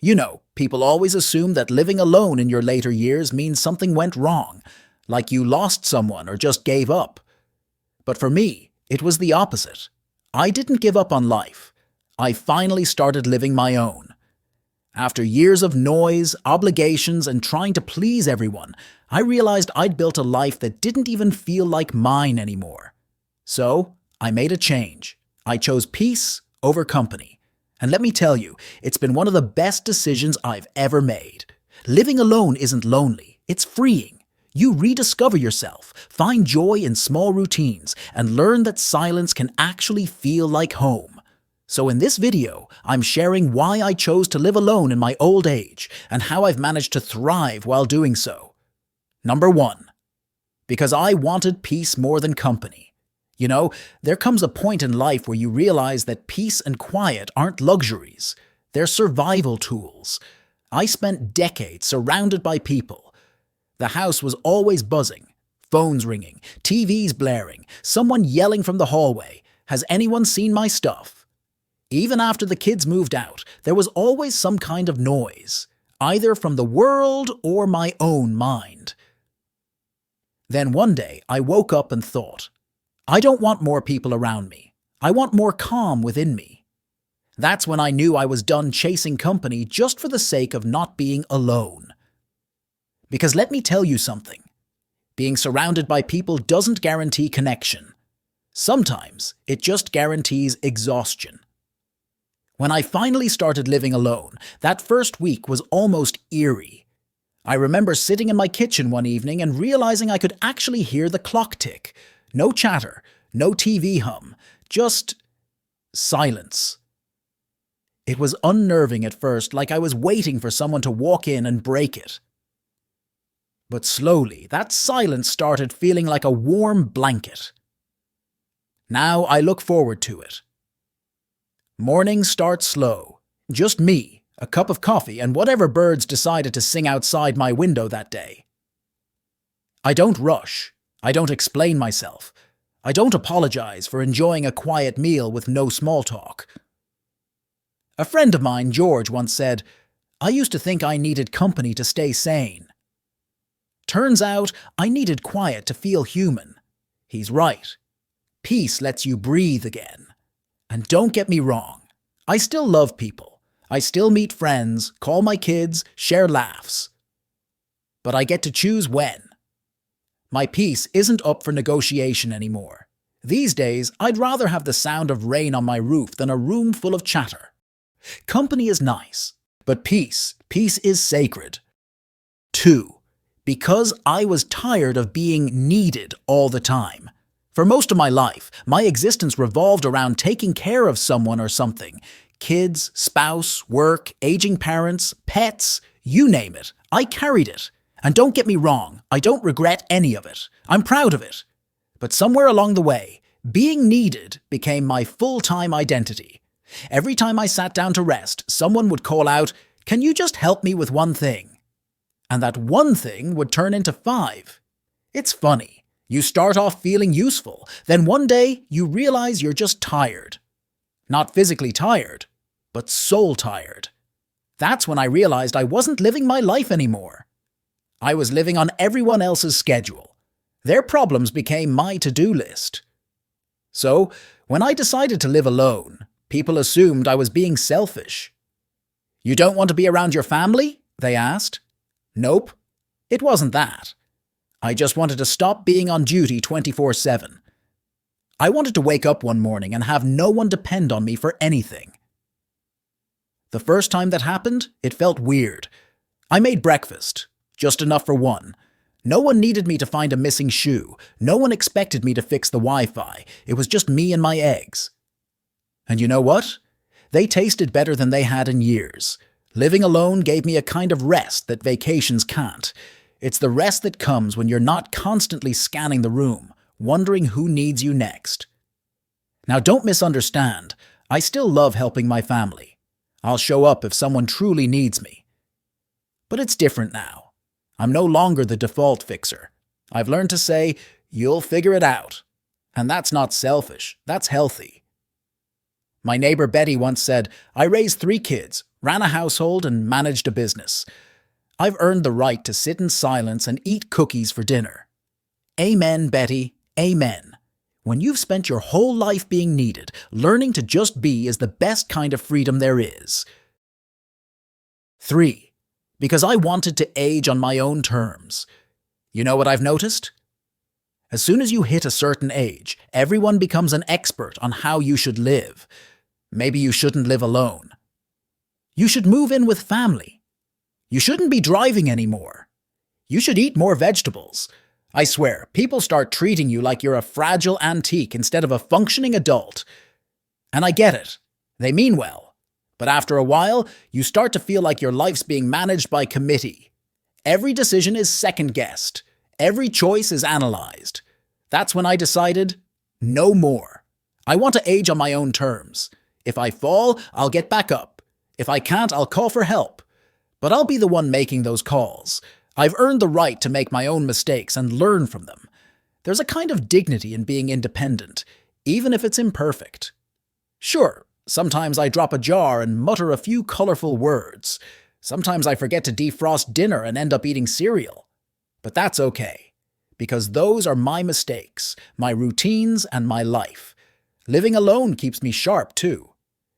You know, people always assume that living alone in your later years means something went wrong, like you lost someone or just gave up. But for me, it was the opposite. I didn't give up on life. I finally started living my own. After years of noise, obligations, and trying to please everyone, I realized I'd built a life that didn't even feel like mine anymore. So, I made a change. I chose peace over company. And let me tell you, it's been one of the best decisions I've ever made. Living alone isn't lonely, it's freeing. You rediscover yourself, find joy in small routines, and learn that silence can actually feel like home. So in this video, I'm sharing why I chose to live alone in my old age and how I've managed to thrive while doing so. Number 1. Because I wanted peace more than company. You know, there comes a point in life where you realize that peace and quiet aren't luxuries. They're survival tools. I spent decades surrounded by people. The house was always buzzing, phones ringing, TVs blaring, someone yelling from the hallway, "Has anyone seen my stuff?" Even after the kids moved out, there was always some kind of noise, either from the world or my own mind. Then one day, I woke up and thought, I don't want more people around me. I want more calm within me. That's when I knew I was done chasing company just for the sake of not being alone. Because let me tell you something. Being surrounded by people doesn't guarantee connection. Sometimes it just guarantees exhaustion. When I finally started living alone, that first week was almost eerie. I remember sitting in my kitchen one evening and realizing I could actually hear the clock tick. No chatter, no TV hum, just silence. It was unnerving at first, like I was waiting for someone to walk in and break it. But slowly, that silence started feeling like a warm blanket. Now I look forward to it. Mornings start slow. Just me, a cup of coffee, and whatever birds decided to sing outside my window that day. I don't rush. I don't explain myself. I don't apologize for enjoying a quiet meal with no small talk. A friend of mine, George, once said, "I used to think I needed company to stay sane. Turns out I needed quiet to feel human." He's right. Peace lets you breathe again. And don't get me wrong, I still love people. I still meet friends, call my kids, share laughs. But I get to choose when. My peace isn't up for negotiation anymore. These days, I'd rather have the sound of rain on my roof than a room full of chatter. Company is nice, but peace is sacred. 2. Because I was tired of being needed all the time. For most of my life, my existence revolved around taking care of someone or something. Kids, spouse, work, aging parents, pets, you name it. I carried it. And don't get me wrong, I don't regret any of it. I'm proud of it. But somewhere along the way, being needed became my full-time identity. Every time I sat down to rest, someone would call out, "Can you just help me with one thing?" And that one thing would turn into 5. It's funny. You start off feeling useful, then one day you realize you're just tired. Not physically tired, but soul tired. That's when I realized I wasn't living my life anymore. I was living on everyone else's schedule. Their problems became my to-do list. So, when I decided to live alone, people assumed I was being selfish. "You don't want to be around your family?" they asked. Nope, it wasn't that. I just wanted to stop being on duty 24/7. I wanted to wake up one morning and have no one depend on me for anything. The first time that happened, it felt weird. I made breakfast. Just enough for one. No one needed me to find a missing shoe. No one expected me to fix the Wi-Fi. It was just me and my eggs. And you know what? They tasted better than they had in years. Living alone gave me a kind of rest that vacations can't. It's the rest that comes when you're not constantly scanning the room, wondering who needs you next. Now don't misunderstand. I still love helping my family. I'll show up if someone truly needs me. But it's different now. I'm no longer the default fixer. I've learned to say, "You'll figure it out." And that's not selfish, that's healthy. My neighbor Betty once said, "I raised 3 kids. ran a household, and managed a business. I've earned the right to sit in silence and eat cookies for dinner. Amen, Betty, amen. When you've spent your whole life being needed, learning to just be is the best kind of freedom there is. 3. Because I wanted to age on my own terms. You know what I've noticed? As soon as you hit a certain age, everyone becomes an expert on how you should live. Maybe you shouldn't live alone. You should move in with family. You shouldn't be driving anymore. You should eat more vegetables. I swear, people start treating you like you're a fragile antique instead of a functioning adult. And I get it. They mean well. But after a while, you start to feel like your life's being managed by committee. Every decision is second-guessed. Every choice is analyzed. That's when I decided, no more. I want to age on my own terms. If I fall, I'll get back up. If I can't, I'll call for help. But I'll be the one making those calls. I've earned the right to make my own mistakes and learn from them. There's a kind of dignity in being independent, even if it's imperfect. Sure, sometimes I drop a jar and mutter a few colorful words. Sometimes I forget to defrost dinner and end up eating cereal. But that's okay, because those are my mistakes, my routines, and my life. Living alone keeps me sharp, too.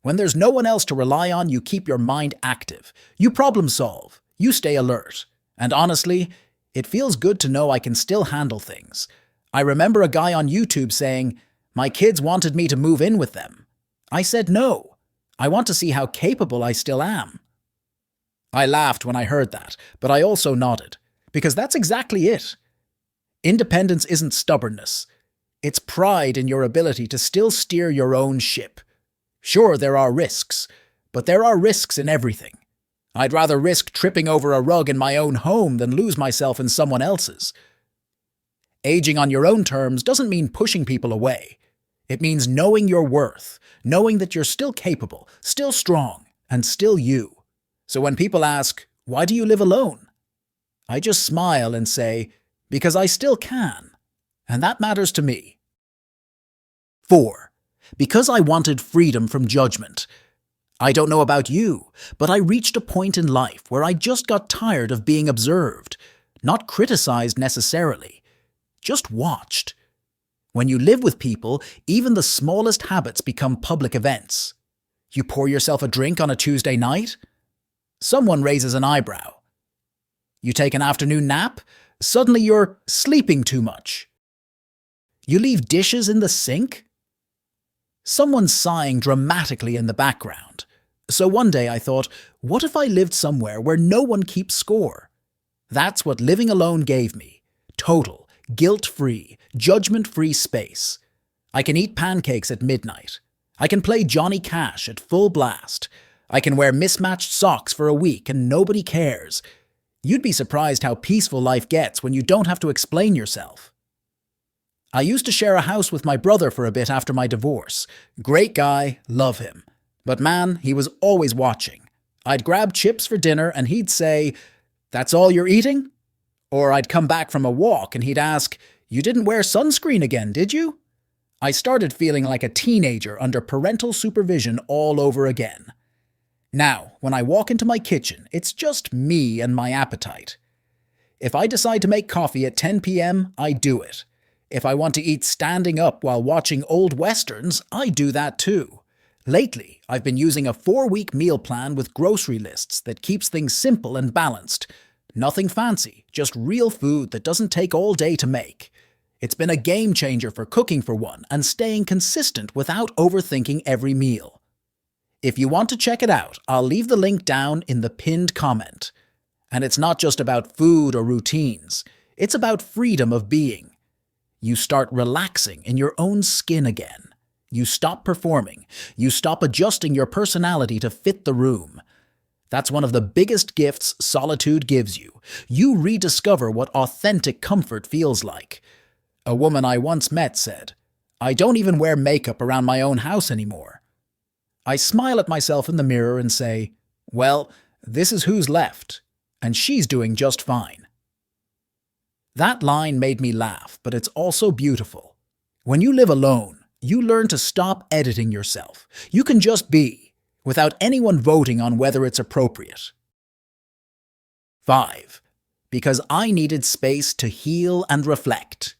When there's no one else to rely on, you keep your mind active. You problem solve. You stay alert. And honestly, it feels good to know I can still handle things. I remember a guy on YouTube saying, "My kids wanted me to move in with them." I said no. I want to see how capable I still am. I laughed when I heard that, but I also nodded, because that's exactly it. Independence isn't stubbornness. It's pride in your ability to still steer your own ship. Sure, there are risks, but there are risks in everything. I'd rather risk tripping over a rug in my own home than lose myself in someone else's. Aging on your own terms doesn't mean pushing people away. It means knowing your worth, knowing that you're still capable, still strong, and still you. So when people ask, "Why do you live alone?" I just smile and say, "Because I still can." And that matters to me. 4. Because I wanted freedom from judgment. I don't know about you, but I reached a point in life where I just got tired of being observed, not criticized necessarily, just watched. When you live with people, even the smallest habits become public events. You pour yourself a drink on a Tuesday night? Someone raises an eyebrow. You take an afternoon nap? Suddenly you're sleeping too much. You leave dishes in the sink? Someone's sighing dramatically in the background. So one day I thought, what if I lived somewhere where no one keeps score? That's what living alone gave me. Total, guilt-free, judgment-free space. I can eat pancakes at midnight. I can play Johnny Cash at full blast. I can wear mismatched socks for a week and nobody cares. You'd be surprised how peaceful life gets when you don't have to explain yourself. I used to share a house with my brother for a bit after my divorce. Great guy, love him. But man, he was always watching. I'd grab chips for dinner and he'd say, "That's all you're eating?" Or I'd come back from a walk and he'd ask, "You didn't wear sunscreen again, did you?" I started feeling like a teenager under parental supervision all over again. Now, when I walk into my kitchen, it's just me and my appetite. If I decide to make coffee at 10 p.m., I do it. If I want to eat standing up while watching old westerns, I do that too. Lately, I've been using a 4-week meal plan with grocery lists that keeps things simple and balanced. Nothing fancy, just real food that doesn't take all day to make. It's been a game changer for cooking for one and staying consistent without overthinking every meal. If you want to check it out, I'll leave the link down in the pinned comment. And it's not just about food or routines. It's about freedom of being. You start relaxing in your own skin again. You stop performing. You stop adjusting your personality to fit the room. That's one of the biggest gifts solitude gives you. You rediscover what authentic comfort feels like. A woman I once met said, "I don't even wear makeup around my own house anymore." I smile at myself in the mirror and say, well, this is who's left, and she's doing just fine. That line made me laugh, but it's also beautiful. When you live alone, you learn to stop editing yourself. You can just be. without anyone voting on whether it's appropriate. 5. Because I needed space to heal and reflect.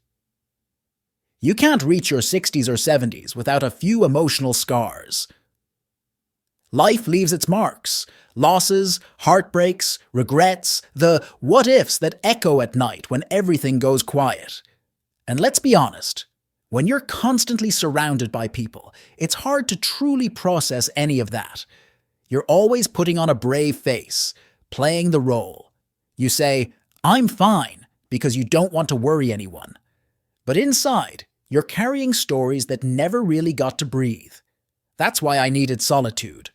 You can't reach your 60s or 70s without a few emotional scars. Life leaves its marks. Losses, heartbreaks, regrets, the what-ifs that echo at night when everything goes quiet. And let's be honest, when you're constantly surrounded by people, it's hard to truly process any of that. You're always putting on a brave face, playing the role. You say, "I'm fine," because you don't want to worry anyone. But inside, you're carrying stories that never really got to breathe. That's why I needed solitude.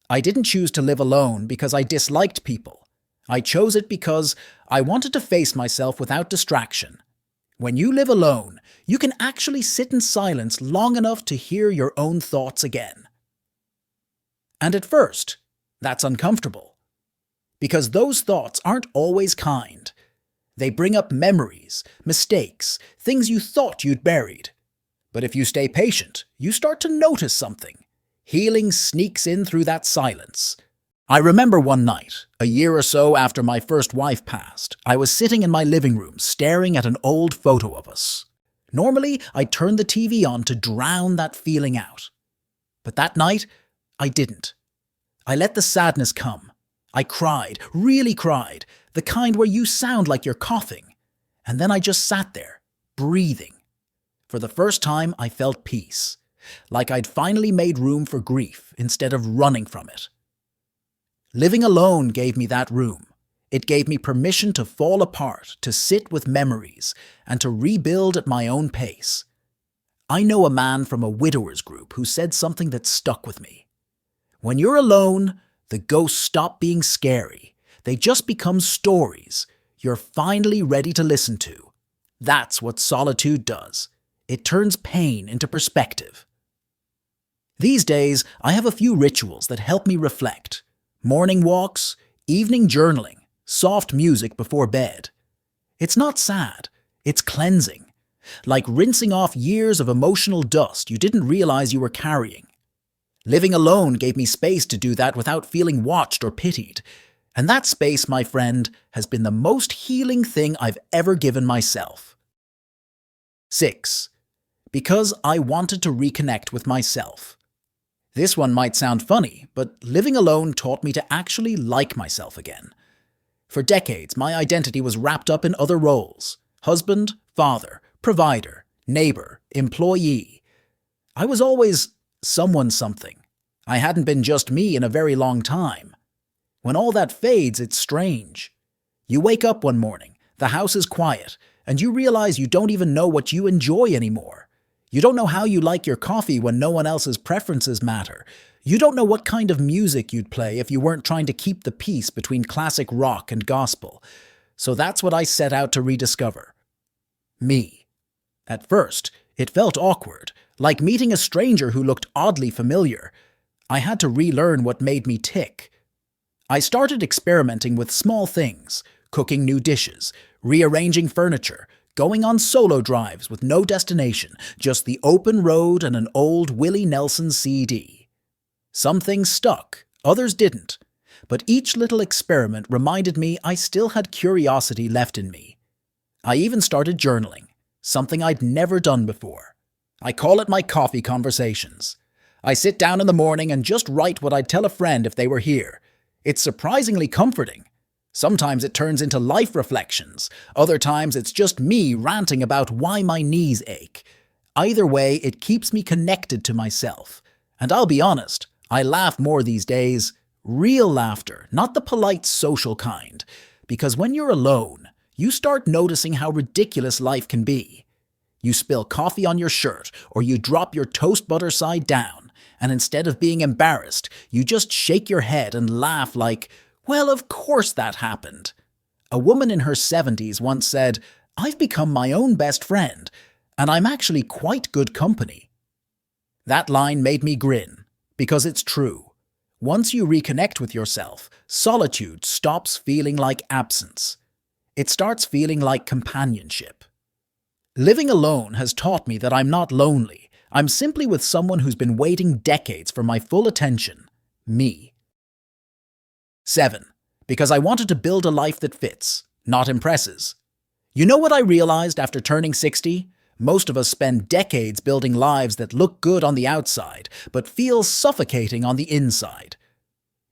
I didn't choose to live alone because I disliked people. I chose it because I wanted to face myself without distraction. When you live alone, you can actually sit in silence long enough to hear your own thoughts again. And at first, that's uncomfortable. Because those thoughts aren't always kind. They bring up memories, mistakes, things you thought you'd buried. But if you stay patient, you start to notice something. Healing sneaks in through that silence. I remember one night, a year or so after my first wife passed, I was sitting in my living room staring at an old photo of us. Normally, I'd turn the TV on to drown that feeling out. But that night, I didn't. I let the sadness come. I cried, really cried, the kind where you sound like you're coughing. And then I just sat there, breathing. For the first time, I felt peace. Like I'd finally made room for grief instead of running from it. Living alone gave me that room. It gave me permission to fall apart, to sit with memories, and to rebuild at my own pace. I know a man from a widower's group who said something that stuck with me. When you're alone, the ghosts stop being scary. They just become stories you're finally ready to listen to. That's what solitude does. It turns pain into perspective. These days, I have a few rituals that help me reflect. Morning walks, evening journaling, soft music before bed. It's not sad, it's cleansing. Like rinsing off years of emotional dust you didn't realize you were carrying. Living alone gave me space to do that without feeling watched or pitied. And that space, my friend, has been the most healing thing I've ever given myself. 6. Because I wanted to reconnect with myself. This one might sound funny, but living alone taught me to actually like myself again. For decades, my identity was wrapped up in other roles: husband, father, provider, neighbor, employee. I was always someone something. I hadn't been just me in a very long time. When all that fades, it's strange. You wake up one morning, the house is quiet, and you realize you don't even know what you enjoy anymore. You don't know how you like your coffee when no one else's preferences matter. You don't know what kind of music you'd play if you weren't trying to keep the peace between classic rock and gospel. So that's what I set out to rediscover. Me. At first, it felt awkward, like meeting a stranger who looked oddly familiar. I had to relearn what made me tick. I started experimenting with small things, cooking new dishes, rearranging furniture, going on solo drives with no destination, just the open road and an old Willie Nelson CD. Some things stuck, others didn't, but each little experiment reminded me I still had curiosity left in me. I even started journaling, something I'd never done before. I call it my coffee conversations. I sit down in the morning and just write what I'd tell a friend if they were here. It's surprisingly comforting. Sometimes it turns into life reflections. Other times it's just me ranting about why my knees ache. Either way, it keeps me connected to myself. And I'll be honest, I laugh more these days. Real laughter, not the polite social kind. Because when you're alone, you start noticing how ridiculous life can be. You spill coffee on your shirt, or you drop your toast butter side down, and instead of being embarrassed, you just shake your head and laugh like, well, of course that happened. A woman in her 70s once said, "I've become my own best friend, and I'm actually quite good company." That line made me grin, because it's true. Once you reconnect with yourself, solitude stops feeling like absence. It starts feeling like companionship. Living alone has taught me that I'm not lonely. I'm simply with someone who's been waiting decades for my full attention. Me. 7. Because I wanted to build a life that fits, not impresses. You know what I realized after turning 60? Most of us spend decades building lives that look good on the outside, but feel suffocating on the inside.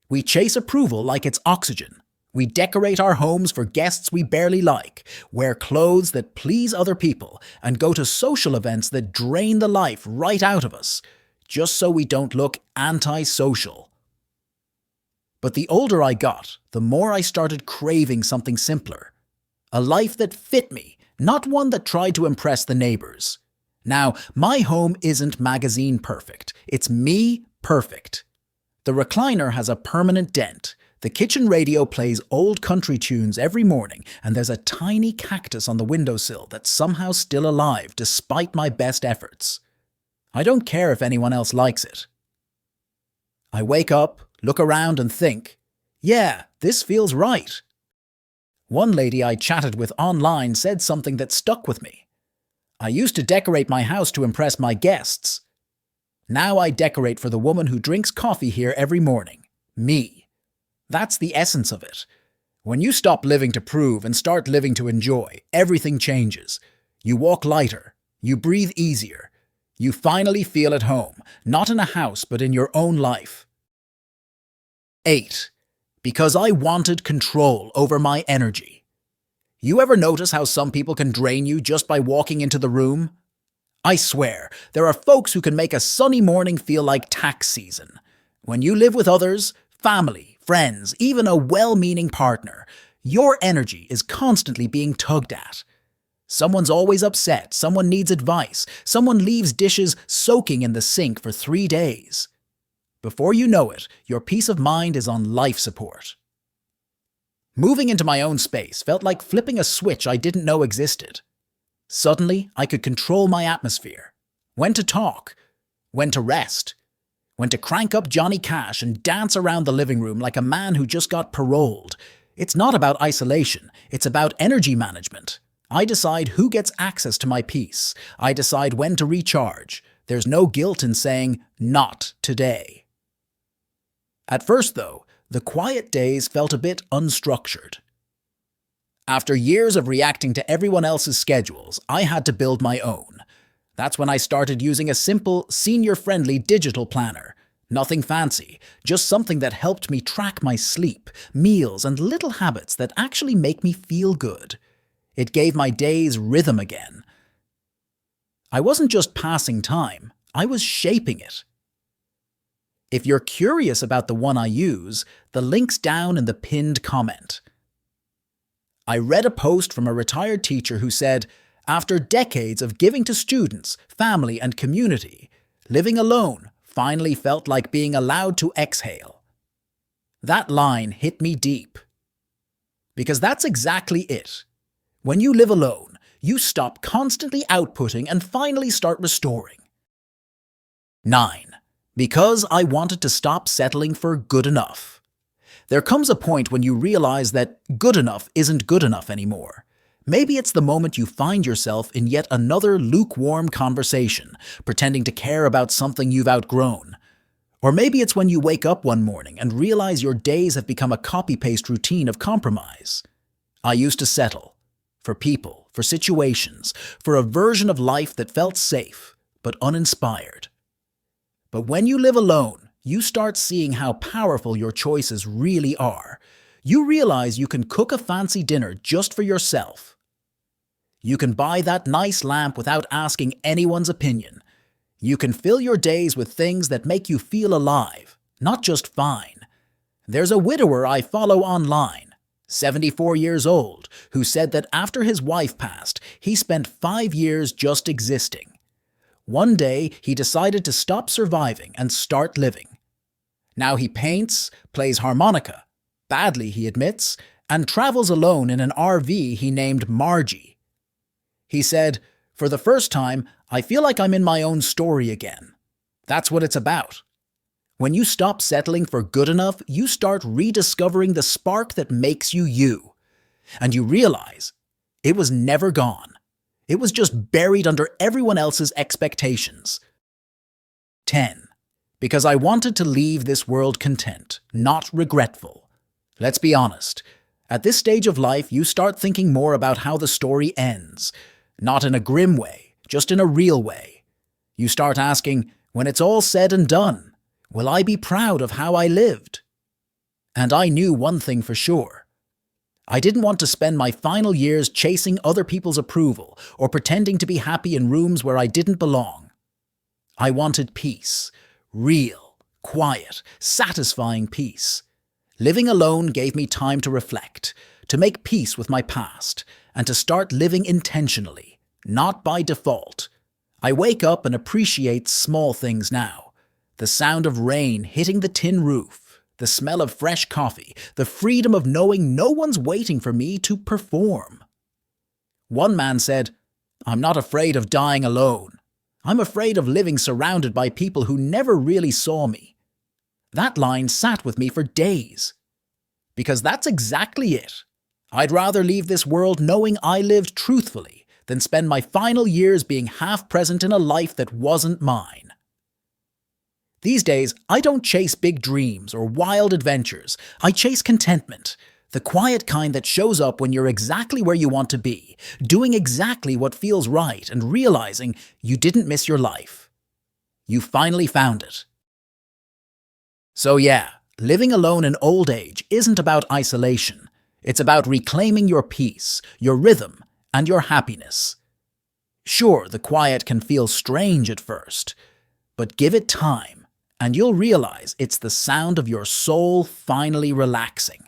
We chase approval like it's oxygen. We decorate our homes for guests we barely like, wear clothes that please other people, and go to social events that drain the life right out of us, just so we don't look antisocial. But the older I got, the more I started craving something simpler. A life that fit me, not one that tried to impress the neighbors. Now, my home isn't magazine perfect. It's me perfect. The recliner has a permanent dent. The kitchen radio plays old country tunes every morning, and there's a tiny cactus on the windowsill that's somehow still alive despite my best efforts. I don't care if anyone else likes it. I wake up, look around and think, yeah, this feels right. One lady I chatted with online said something that stuck with me. I used to decorate my house to impress my guests. Now I decorate for the woman who drinks coffee here every morning. Me. That's the essence of it. When you stop living to prove and start living to enjoy, everything changes. You walk lighter. You breathe easier. You finally feel at home, not in a house but in your own life. 8. Because I wanted control over my energy. You ever notice how some people can drain you just by walking into the room? I swear, there are folks who can make a sunny morning feel like tax season. When you live with others, family, friends, even a well-meaning partner, your energy is constantly being tugged at. Someone's always upset, someone needs advice, someone leaves dishes soaking in the sink for 3 days. Before you know it, your peace of mind is on life support. Moving into my own space felt like flipping a switch I didn't know existed. Suddenly, I could control my atmosphere. When to talk, when to rest, when to crank up Johnny Cash and dance around the living room like a man who just got paroled. It's not about isolation, it's about energy management. I decide who gets access to my peace. I decide when to recharge. There's no guilt in saying, not today. At first, though, the quiet days felt a bit unstructured. After years of reacting to everyone else's schedules, I had to build my own. That's when I started using a simple, senior-friendly digital planner. Nothing fancy, just something that helped me track my sleep, meals, and little habits that actually make me feel good. It gave my days rhythm again. I wasn't just passing time, I was shaping it. If you're curious about the one I use, the link's down in the pinned comment. I read a post from a retired teacher who said, after decades of giving to students, family, and community, living alone finally felt like being allowed to exhale. That line hit me deep. Because that's exactly it. When you live alone, you stop constantly outputting and finally start restoring. 9. Because I wanted to stop settling for good enough. There comes a point when you realize that good enough isn't good enough anymore. Maybe it's the moment you find yourself in yet another lukewarm conversation, pretending to care about something you've outgrown. Or maybe it's when you wake up one morning and realize your days have become a copy-paste routine of compromise. I used to settle. For people, for situations, for a version of life that felt safe, but uninspired. But when you live alone, you start seeing how powerful your choices really are. You realize you can cook a fancy dinner just for yourself. You can buy that nice lamp without asking anyone's opinion. You can fill your days with things that make you feel alive, not just fine. There's a widower I follow online, 74 years old, who said that after his wife passed, he spent 5 years just existing. One day, he decided to stop surviving and start living. Now he paints, plays harmonica, badly he admits, and travels alone in an RV he named Margie. He said, "For the first time, I feel like I'm in my own story again." That's what it's about. When you stop settling for good enough, you start rediscovering the spark that makes you you. And you realize it was never gone. It was just buried under everyone else's expectations. 10. Because I wanted to leave this world content, not regretful. Let's be honest. At this stage of life, you start thinking more about how the story ends. Not in a grim way, just in a real way. You start asking, when it's all said and done, will I be proud of how I lived? And I knew one thing for sure. I didn't want to spend my final years chasing other people's approval or pretending to be happy in rooms where I didn't belong. I wanted peace. Real, quiet, satisfying peace. Living alone gave me time to reflect, to make peace with my past, and to start living intentionally, not by default. I wake up and appreciate small things now. The sound of rain hitting the tin roof, the smell of fresh coffee, the freedom of knowing no one's waiting for me to perform. One man said, "I'm not afraid of dying alone. I'm afraid of living surrounded by people who never really saw me." That line sat with me for days. Because that's exactly it. I'd rather leave this world knowing I lived truthfully than spend my final years being half present in a life that wasn't mine. These days, I don't chase big dreams or wild adventures. I chase contentment. The quiet kind that shows up when you're exactly where you want to be, doing exactly what feels right and realizing you didn't miss your life. You finally found it. So yeah, living alone in old age isn't about isolation. It's about reclaiming your peace, your rhythm, and your happiness. Sure, the quiet can feel strange at first, but give it time, and you'll realize it's the sound of your soul finally relaxing.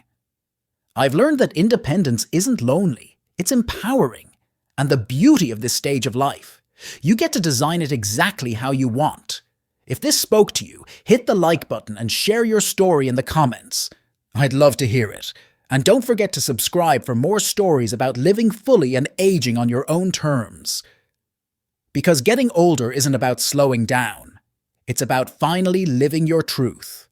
I've learned that independence isn't lonely, it's empowering. And the beauty of this stage of life, you get to design it exactly how you want. If this spoke to you, hit the like button and share your story in the comments. I'd love to hear it. And don't forget to subscribe for more stories about living fully and aging on your own terms. Because getting older isn't about slowing down. It's about finally living your truth.